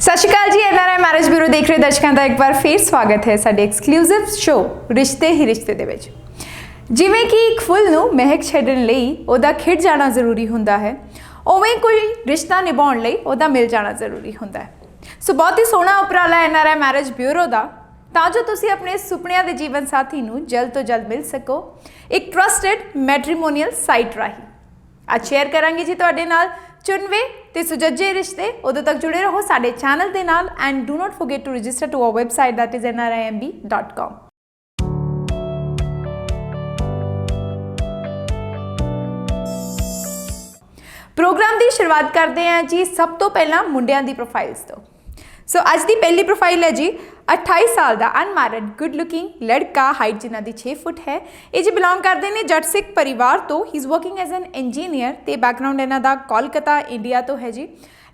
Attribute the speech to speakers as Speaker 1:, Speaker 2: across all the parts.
Speaker 1: सत श्री अकाल जी। NRI marriage bureau देख रहे दर्शकों का एक बार फिर स्वागत है साडे एक्सक्लूसिव शो रिश्ते ही रिश्ते दे विच। जिवें कि एक फुल नूं महक छड्डण लई ओहदा खिड़ जाना जरूरी हुंदा है, उवें कोई रिश्ता निभाउण लई ओहदा मिल जाना जरूरी हुंदा है। सो बहुत ही सोहना उपराला एनआरआई मैरिज ब्यूरो दा ਤਾਂ ਜੋ ਤੁਸੀਂ ਆਪਣੇ ਸੁਪਨਿਆਂ ਦੇ ਜੀਵਨ ਸਾਥੀ ਨੂੰ ਜਲਦ ਤੋਂ ਜਲਦ ਮਿਲ ਸਕੋ ਇੱਕ ਟਰਸਟਡ ਮੈਟਰੀਮੋਨੀਅਲ ਸਾਈਟ ਰਾਹੀਂ। ਅੱਜ ਸ਼ੇਅਰ ਕਰਾਂਗੇ ਜੀ ਤੁਹਾਡੇ ਨਾਲ ਚੁਣਵੇਂ ਤੇ ਸੁਜੱਜੇ ਰਿਸ਼ਤੇ। ਉਦੋਂ ਤੱਕ ਜੁੜੇ ਰਹੋ ਸਾਡੇ ਚੈਨਲ ਦੇ ਨਾਲ and do not forget to register to our website that is nrimb.com। Programme की शुरुआत करते हैं जी सब तो पहला मुंडियां दी प्रोफाइल्स तो। सो अज की पहली प्रोफाइल है जी 28 साल का अनमैरिड गुड लुकिंग लड़का, हाइट जिन्हों की 6 फुट है। ये जी बिलोंग करते हैं जट सिख परिवार तो। He is working as an engineer तो बैकग्राउंड इन्हों का कोलकाता इंडिया तो है जी।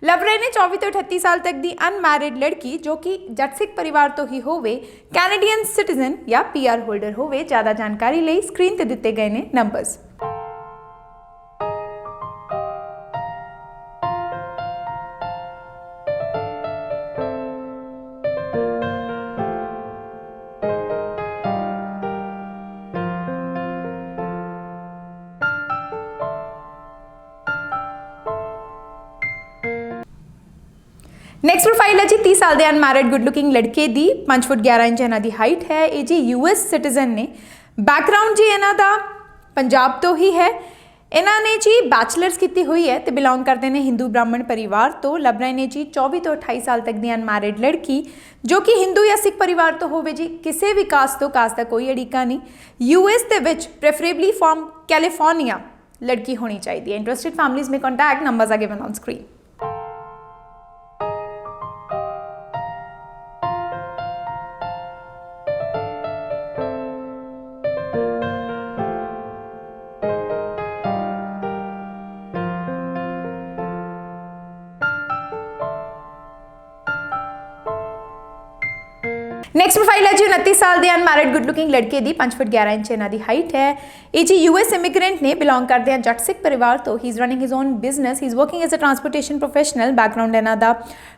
Speaker 1: लव रहे ने 24 तो 38 साल तक की अनमैरिड लड़की जो कि जट सिख परिवार तो ही होवे, कैनेडियन सिटीजन या PR होल्डर होवे। ज़्यादा जानकारी लिए स्क्रीन पर दिते गए ने नंबर्स। नैक्सट प्रोफाइल है जी 30 साल के अनमैरिड गुड लुकिंग लड़के की 5 फुट 11 इंच इन्हों की हाइट है। ये जी US सिटीजन ने। बैकग्राउंड जी इन्हों का पंजाब तो ही है। इन्होंने जी बैचलर्स की हुई है तो बिलोंग करते हैं हिंदू ब्राह्मण परिवार तो। लभ रहे ने जी 24 तो 28 साल तक की अनमैरिड लड़की जो कि हिंदू या सिख परिवार तो होवे जी। किसी भी कास्ट तो कास्ट का कोई अड़ीका नहीं। US के विच प्रेफरेबली फ्रॉम कैलिफोर्निया लड़की होनी चाहिए। इंटरेस्टेड फैमिलीज में contact numbers are given on screen. Next profile है जी 29 साल के अनमैरिड गुड लुकिंग लड़के की 5 फुट 11 इंच इन्हों की हाइट है। ये जी US इमिग्रेंट ने बिलोंग करते हैं जट सिख परिवार तो। He is running his own business. He is working as a transportation professional. Background इन्हों का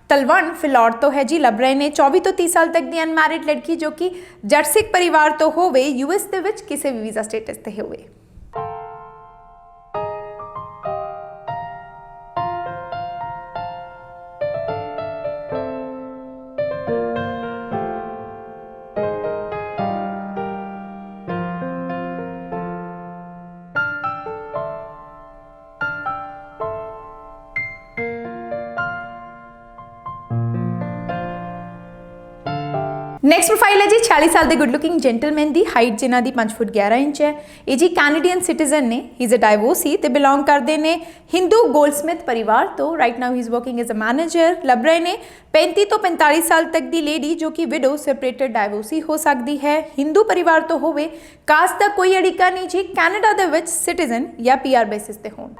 Speaker 1: तलवंड फिलौर तो है जी। लभ रहे ने 24 तो 30 साल तक की अनमैरिड लड़की जो कि जट सिख परिवार तो होवे, US के विच किसी भी वीज़ा स्टेटस ते होवे। नैक्सट प्रोफाइल है जी 46 साल के गुड लुकिंग जेंटलमैन की हाइट जिन्हों की 5 फुट 11 इंच है। ये जी कैनेडियन सिटीजन ने। ही इज़ अ डाइवोर्सी तो बिलोंग करते हैं हिंदू गोल्डस्मिथ परिवार तो। Right now he is working as a manager. लभ रहे ने 35 तो 45 साल तक की लेडी जो कि विडो सेपरेटेड डाइवोर्सी हो सकती है। हिंदू परिवार तो होवे, कास्ट का कोई अड़ीका नहीं जी। कैनेडा दे विच सिटीजन या PR बेसिस ते होण।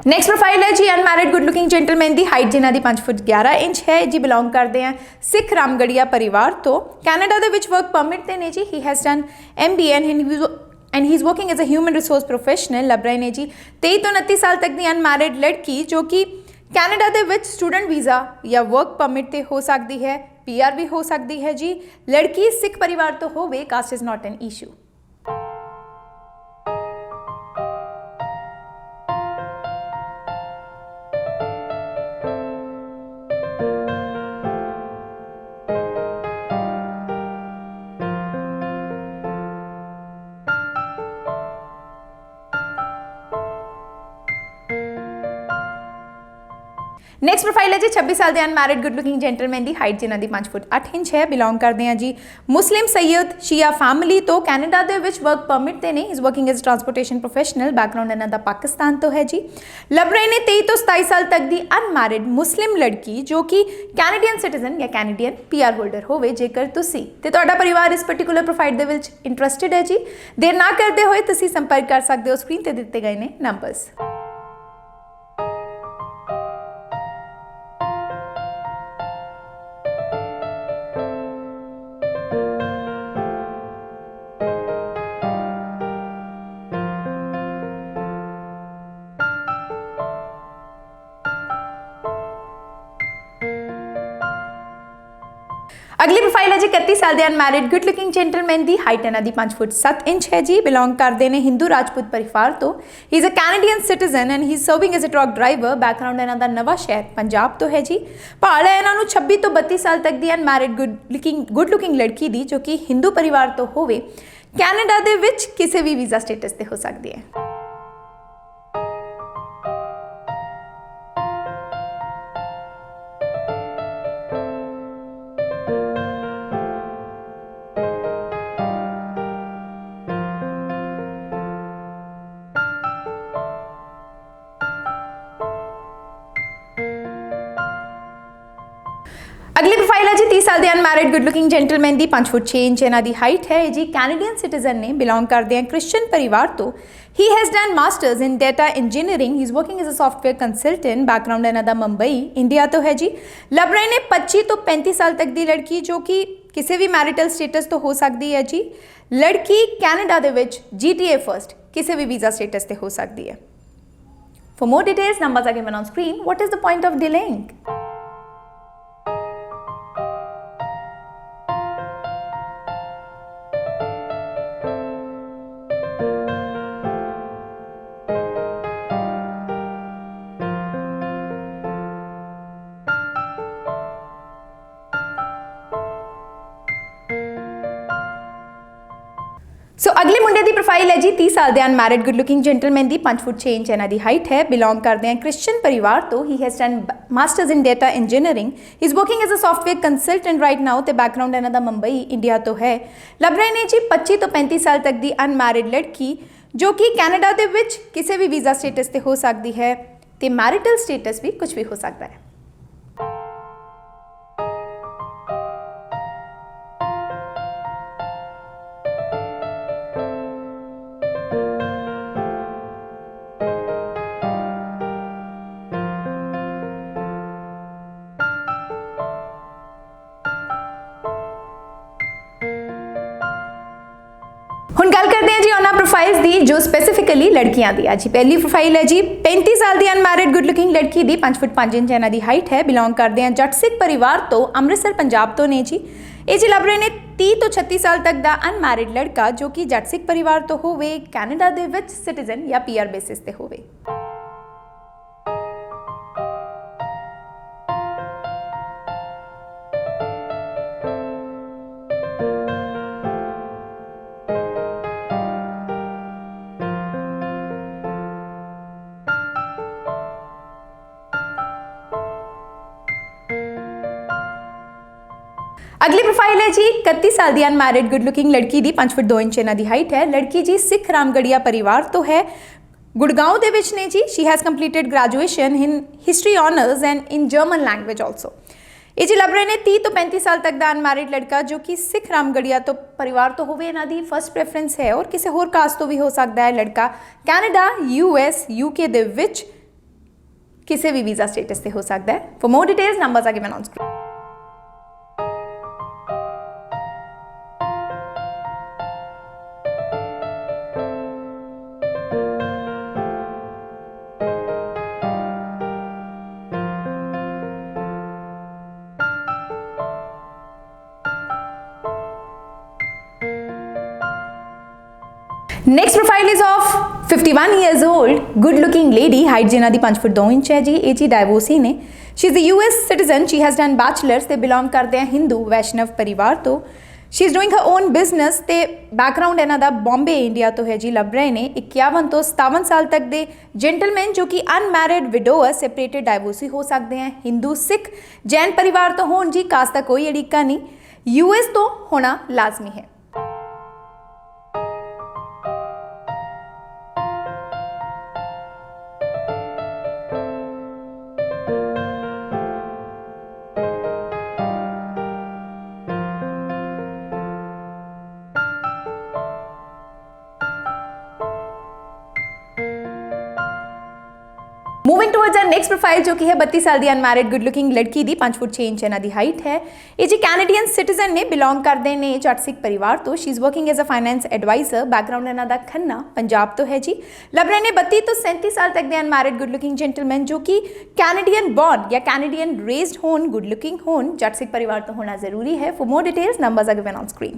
Speaker 1: नैक्सट प्रोफाइल है जी अनमैरिड गुड लुकिंग जेंटलमैन की हाइट जिन्हों की 5 फुट 11 इंच है। जी बिलोंग करते हैं सिख रामगढ़िया परिवार तो। कैनेडा के विच वर्क परमिट ते ने जी। He has done MBA and he is working as a human resource professional. लभ रहे ने जी 23 तो 29 साल तक की अनमैरिड लड़की जो कि कैनेडा के विच स्टूडेंट वीज़ा या वर्क परमिट ते हो सकती है, PR भी हो सकती है जी। लड़की सिख परिवार तो होवे, caste is not an issue. Next profile ਹੈ ਜੀ 26 ਸਾਲ ਦੇ ਅਨਮੈਰਿਡ ਗੁੱਡ ਲੁਕਿੰਗ ਜੈਂਟਲਮੈਨ ਦੀ ਹਾਈਟ ਜਿਨ੍ਹਾਂ ਦੀ 5 ਫੁੱਟ 8 ਇੰਚ ਹੈ, ਬਿਲੋਂਗ ਕਰਦੇ ਆ ਜੀ ਮੁਸਲਿਮ ਸੈਯਦ ਸ਼ੀਆ ਫੈਮਿਲੀ ਤੋਂ, ਕੈਨੇਡਾ ਦੇ ਵਿੱਚ ਵਰਕ ਪਰਮਿਟ ਤੇ ਨੇ, is working as transportation professional, background ਇਹਨਾਂ ਦਾ ਪਾਕਿਸਤਾਨ ਤੋਂ ਹੈ ਜੀ। ਲੱਭ ਰਹੇ ਨੇ 23 ਤੋਂ 27 ਸਾਲ ਤੱਕ ਦੀ ਅਨਮੈਰਿਡ ਮੁਸਲਿਮ ਲੜਕੀ ਜੋ ਕਿ ਕੈਨੇਡੀਅਨ ਸਿਟੀਜ਼ਨ ਜਾਂ ਕੈਨੇਡੀਅਨ ਪੀਆਰ ਹੋਲਡਰ ਹੋਵੇ। ਜੇਕਰ ਤੁਸੀਂ ਤੇ ਤੁਹਾਡਾ ਪਰਿਵਾਰ ਇਸ ਪਾਰਟਿਕੂਲਰ ਪ੍ਰੋਫਾਈਲ ਦੇ ਵਿੱਚ ਇੰਟਰਸਟਿਡ ਹੈ ਜੀ, ਦੇਰ ਨਾ ਕਰਦੇ ਹੋਏ ਤੁਸੀਂ ਸੰਪਰਕ ਕਰ ਸਕਦੇ ਹੋ ਸਕਰੀਨ ਤੇ ਦਿੱਤੇ ਗਏ ਨੇ ਨੰਬਰਸ। ਅਗਲੀ ਪ੍ਰੋਫਾਈਲ ਹੈ ਜੀ 31 ਸਾਲ ਦੇ ਅਨਮੈਰਿਡ ਗੁੱਡ ਲੁਕਿੰਗ ਜੈਂਟਲਮੈਨ ਦੀ, ਹਾਈਟ ਇਹਨਾਂ ਦੀ 5 ਫੁੱਟ 7 ਇੰਚ ਹੈ ਜੀ, ਬਿਲੋਂਗ ਕਰਦੇ ਨੇ ਹਿੰਦੂ ਰਾਜਪੂਤ ਪਰਿਵਾਰ ਤੋਂ, he is a Canadian citizen and he is serving as a truck driver, background ਇਹਨਾਂ ਦਾ ਨਵਾਂ ਸ਼ਹਿਰ ਪੰਜਾਬ ਤੋਂ ਹੈ ਜੀ। ਭਾਲ ਹੈ ਇਹਨਾਂ ਨੂੰ 26 ਤੋਂ 32 ਸਾਲ ਤੱਕ ਦੀ ਅਨਮੈਰਿਡ ਗੁੱਡ ਲੁਕਿੰਗ ਲੜਕੀ ਦੀ ਜੋ ਕਿ ਹਿੰਦੂ ਪਰਿਵਾਰ ਤੋਂ ਹੋਵੇ, ਕੈਨੇਡਾ ਦੇ ਵਿੱਚ ਕਿਸੇ ਵੀ ਵੀਜ਼ਾ ਸਟੇਟਸ ਤੇ ਹੋ ਸਕਦੀ ਹੈ। ਅਗਲੀ ਪ੍ਰੋਫਾਈਲ ਹੈ ਜੀ 30 ਸਾਲ ਦੇ ਅਨਮੈਰਿਡ ਗੁੱਡ ਲੁਕਿੰਗ ਜੈਂਟਲਮੈਨ ਦੀ, 5 ਫੁੱਟ 6 ਇੰਚ ਇਹਨਾਂ ਦੀ ਹਾਈਟ ਹੈ ਜੀ, ਕੈਨੇਡੀਅਨ ਸਿਟੀਜ਼ਨ ਨੇ, ਬਿਲੋਂਗ ਕਰਦੇ ਆ ਕ੍ਰਿਸਚੀਅਨ ਪਰਿਵਾਰ ਤੋਂ, he has done masters in data engineering, he is working as a software consultant, background ਇਹਨਾਂ ਦਾ ਮੁੰਬਈ ਇੰਡੀਆ ਤੋਂ ਹੈ ਜੀ। ਲੱਭ ਰਹੇ ਨੇ 25 ਤੋਂ 35 ਸਾਲ ਤੱਕ ਦੀ ਲੜਕੀ ਜੋ ਕਿ ਕਿਸੇ ਵੀ ਮੈਰਿਟਲ ਸਟੇਟਸ ਤੋਂ ਹੋ ਸਕਦੀ ਹੈ ਜੀ। ਲੜਕੀ ਕੈਨੇਡਾ ਦੇ ਵਿੱਚ GTA ਫਰਸਟ ਕਿਸੇ ਵੀ ਵੀਜ਼ਾ ਸਟੇਟਸ ਤੇ ਹੋ ਸਕਦੀ ਹੈ। For more details numbers are given on screen. What is the point of delaying? ਸੋ ਅਗਲੇ ਮੁੰਡੇ ਦੀ ਪ੍ਰੋਫਾਈਲ ਹੈ ਜੀ 30 ਸਾਲ ਦੇ ਅਨਮੈਰਿਡ ਗੁੱਡ ਲੁਕਿੰਗ ਜੈਂਟਲਮੈਨ ਦੀ, 5 ਫੁੱਟ 6 ਇੰਚ ਇਹਨਾਂ ਦੀ ਹਾਈਟ ਹੈ, ਬਿਲੋਂਗ ਕਰਦੇ ਆ ਕ੍ਰਿਸਚੀਅਨ ਪਰਿਵਾਰ ਤੋਂ, he has done masters in data engineering, he is working as a software consultant right now ਤੇ ਬੈਕਗ੍ਰਾਉਂਡ ਇਹਨਾਂ ਦਾ ਮੁੰਬਈ ਇੰਡੀਆ ਤੋਂ ਹੈ। ਲੱਭ ਰਹੇ ਨੇ ਜੀ 25 ਤੋਂ 35 ਸਾਲ ਤੱਕ ਦੀ ਅਨਮੈਰਿਡ ਲੜਕੀ ਜੋ ਕਿ ਕੈਨੇਡਾ ਦੇ ਵਿੱਚ ਕਿਸੇ ਵੀ ਵੀਜ਼ਾ ਸਟੇਟਸ ਤੇ ਹੋ ਸਕਦੀ ਹੈ ਤੇ ਮੈਰਿਟਲ ਸਟੇਟਸ ਵੀ ਕੁਝ ਵੀ ਹੋ ਸਕਦਾ ਹੈ। ਹੁਣ ਗੱਲ ਕਰਦੇ ਹਾਂ ਜੀ ਉਹਨਾਂ ਪ੍ਰੋਫਾਈਲਸ ਦੀ ਜੋ ਸਪੈਸੀਫਿਕਲੀ ਲੜਕੀਆਂ ਦੀ ਆ ਜੀ। ਪਹਿਲੀ ਪ੍ਰੋਫਾਈਲ ਹੈ ਜੀ 35 ਸਾਲ ਦੀ ਅਨਮੈਰਿਡ ਗੁੱਡ ਲੁਕਿੰਗ ਲੜਕੀ ਦੀ, 5 ਫੁੱਟ 5 ਇੰਚ ਇਹਨਾਂ ਦੀ ਹਾਈਟ ਹੈ, ਬਿਲੋਂਗ ਕਰਦੇ ਆ ਜੱਟ ਸਿੱਖ ਪਰਿਵਾਰ ਤੋਂ, ਅੰਮ੍ਰਿਤਸਰ ਪੰਜਾਬ ਤੋਂ ਨੇ ਜੀ। ਇਹ ਜੀ ਲੱਭ ਰਹੇ ਨੇ 30 ਤੋਂ 36 ਸਾਲ ਤੱਕ ਦਾ ਅਨਮੈਰਿਡ ਲੜਕਾ ਜੋ ਕਿ ਜੱਟ ਸਿੱਖ ਪਰਿਵਾਰ ਤੋਂ ਹੋਵੇ, ਕੈਨੇਡਾ ਦੇ ਵਿੱਚ ਸਿਟੀਜ਼ਨ ਜਾਂ PR ਬੇਸਿਸ ਤੇ ਹੋਵੇ। ਅਗਲੀ ਪ੍ਰੋਫਾਈਲ ਹੈ ਜੀ 31 ਸਾਲ ਦੀ ਅਨਮੈਰਿਡ ਗੁੱਡ ਲੁਕਿੰਗ ਲੜਕੀ ਦੀ, 5 ਫੁੱਟ 2 ਇੰਚ ਇਹਨਾਂ ਦੀ ਹਾਈਟ ਹੈ। ਲੜਕੀ ਜੀ ਸਿੱਖ ਰਾਮਗੜੀਆ ਪਰਿਵਾਰ ਤੋਂ ਹੈ, ਗੁੜਗਾਉਂ ਦੇ ਵਿੱਚ ਨੇ ਜੀ। She has completed graduation in history honours and in German language also. ਇਹ ਜੀ ਲੱਭ ਰਹੇ ਨੇ 30 ਤੋਂ 35 ਸਾਲ ਤੱਕ ਦਾ ਅਨਮੈਰਿਡ ਲੜਕਾ ਜੋ ਕਿ ਸਿੱਖ ਰਾਮਗੜੀਆ ਤੋਂ ਪਰਿਵਾਰ ਤੋਂ ਹੋਵੇ। ਇਹਨਾਂ ਦੀ ਫਸਟ ਪ੍ਰੈਫਰੈਂਸ ਹੈ ਔਰ ਕਿਸੇ ਹੋਰ ਕਾਸਟ ਤੋਂ ਵੀ ਹੋ ਸਕਦਾ ਹੈ। ਲੜਕਾ ਕੈਨੇਡਾ, US, UK ਦੇ ਵਿੱਚ ਕਿਸੇ ਵੀ ਵੀਜ਼ਾ ਸਟੇਟਸ ਤੇ ਹੋ ਸਕਦਾ ਹੈ। For more details numbers are given on screen. Next profile is of 51 years old good looking lady, height जिन्हां दी 5 फुट 2 इंच है जी। ये जी डाइवोर्सी ने, she is a US citizen, she has done bachelors ते बिलोंग करते हैं हिंदू वैष्णव परिवार तो। She is doing her own business ਤੇ ਬੈਕਗ੍ਰਾਉਂਡ ਇਹਨਾਂ ਦਾ ਬੰਬੇ ਇੰਡੀਆ ਤੋਂ ਹੈ ਜੀ। ਲੱਭ ਰਹੇ ਨੇ 51 ਤੋਂ 57 ਸਾਲ ਤੱਕ ਦੇ ਜੈਂਟਲਮੈਨ ਜੋ ਕਿ ਅਨਮੈਰਿਡ ਵਿਡੋਅਰ, ਸੈਪਰੇਟਡ, ਡਾਈਵੋਰਸੀ ਹੋ ਸਕਦੇ हैं, ਹਿੰਦੂ, ਸਿੱਖ, ਜੈਨ ਪਰਿਵਾਰ ਤੋਂ ਹੋਣ ਜੀ, ਕਾਸਟ ਦਾ ਕੋਈ ਅੜਿੱਕਾ ਨਹੀਂ, US ਤੋਂ ਹੋਣਾ ਲਾਜ਼ਮੀ ਹੈ। Moving towards our next profile जो कि है 32 साल की अनमैरिड गुड लुकिंग लड़की दी, 5 फुट 6 इंच इन्हां दी हाइट है। ये जी कैनेडियन सिटीजन ने, बिलोंग करते हैं जट सिख परिवार तो। She is working as a finance advisor. Background इन्हां दा खन्ना, पंजाब तो है जी। लभ रहे ने 32 तो 37 साल तक के अनमैरिड गुड लुकिंग जेंटलमैन जो कि कैनेडियन बॉर्न या कैनेडियन रेज्ड होन, गुड लुकिंग होन, जट सिख परिवार तो होना जरूरी है। For more details numbers are given on screen.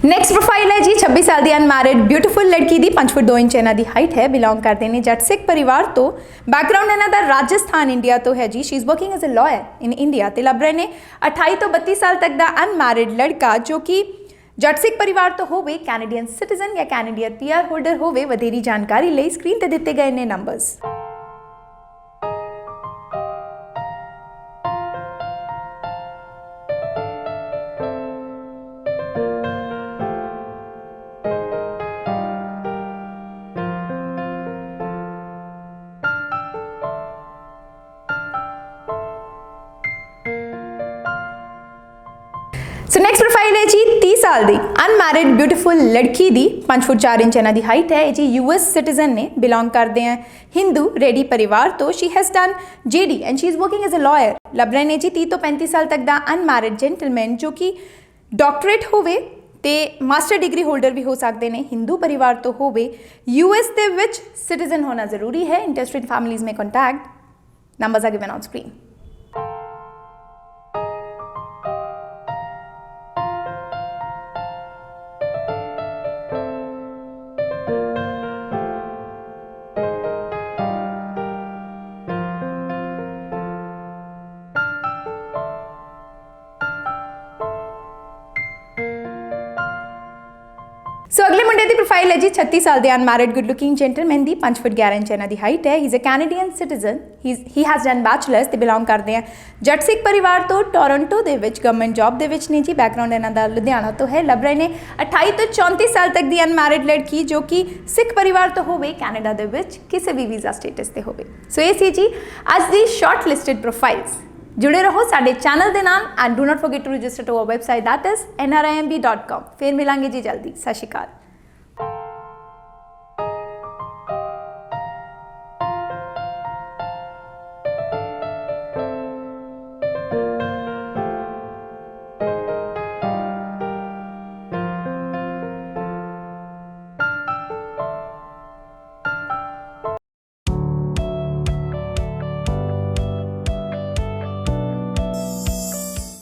Speaker 1: Next profile है जी 26 साल की अनमैरिड ब्यूटीफुल लड़की दी, 5 फुट 2 इंच इन्हां दी हाइट है। बिलोंग करते हैं जट सिख परिवार तो। बैकग्राउंड इन्हां दा राजस्थान इंडिया तो है जी। She is working as a lawyer in India ते। लभ रहे ने 28 तो 32 साल तक का अनमैरिड लड़का जो कि जट सिख परिवार तो होवे, कैनेडियन सिटीजन या कैनेडियन PR होल्डर होवे। वधेरी जानकारी लई स्क्रीन ते दिते गए ने नंबर्स। सो नेक्स्ट प्रोफाइल है जी 30 साल की अनमैरिड ब्यूटीफुल लड़की दी, 5 फुट 4 इंच इन्हां दी हाइट है। जी US सिटीजन ने, बिलोंग करते हैं हिंदू रेडी परिवार तो। She has done JD and she is working as a lawyer. लभ रहे ने जी 30 तो 35 साल तक का अनमैरिड जेंटलमैन जो कि डॉक्टरेट होवे ते मास्टर डिग्री होल्डर भी हो सकते हैं, हिंदू परिवार तो होवे, US दे विच सिटीजन होना जरूरी है। इंटरेस्टेड फैमिलीज में contact, numbers are given on screen. So अगले मुंडे की प्रोफाइल है जी 36 साल के अनमैरिड गुड लुकिंग जेंटलमैन दी, 5 फुट 11 इंच इन्हां दी हाइट है। He is a Canadian citizen. He has done bachelors ते। बिलोंग करते हैं जट सिख परिवार तो। टोरंटो दे विच गवर्नमेंट जॉब दे विच ने जी। बैकग्राउंड इन्हां दा लुधियाना तो है। लभ रहे ने 28 तो 34 साल तक की अनमैरिड लड़की जो कि सिख परिवार तो होवे, कैनेडा दे विच किसी भी वीज़ा स्टेटस ते होवे। सो ये सी जी अज दी शॉर्ट लिस्टेड प्रोफाइल्स। जुड़े रहो साडे चैनल दे नाल and do not forget to register to our website that is nrimb.com। फिर मिलांगे जी जल्दी। सत श्री अकाल।